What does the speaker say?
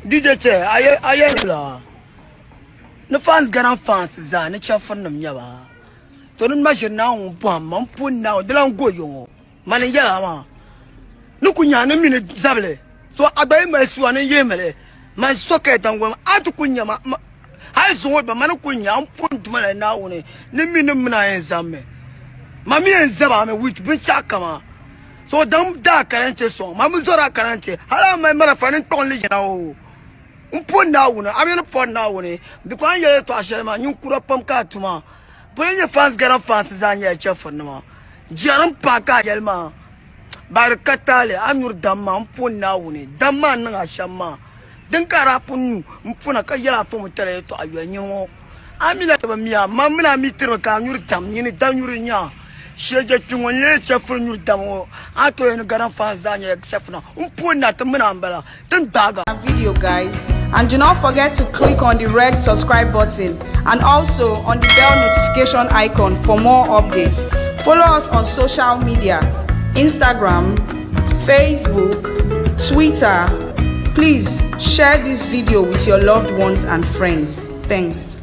DJ Che, I la. No fans Gadam fans za ne chafon nam yaba. Don't measure now, Pam, put now, the long go yo. Man yala ma. No kunya no minute zable. So I buy my swan and yemele. My socket and one out to kunya ma. I saw but man kunya, put to my now on it. No minimum and zame. Mammy and Zabame, which bitch akama. So don't dark current song. Mamuzora current. Hello, my mother, friend, only now. Put now, I'm in a phone now. Because you're to Ashema, you could have pumped to ma. Put your fans get up fancies on your chef for no. Jaram Paka Yelma. By the Catale, I'm your dumb man, put now. Dumb man, Ashama. Then Carapun, Punaka Yala from Tele to you. I'm like me, Mamma, me to come, you're dumb, you down your nya. She get you one chef from your damo. I told you Gadam fans on your except now. Put not the manambella. Then dagger. Video, guys. And do not forget to click on the red subscribe button and also on the bell notification icon for more updates. Follow us on social media, Instagram, Facebook, Twitter. Please share this video with your loved ones and friends. Thanks.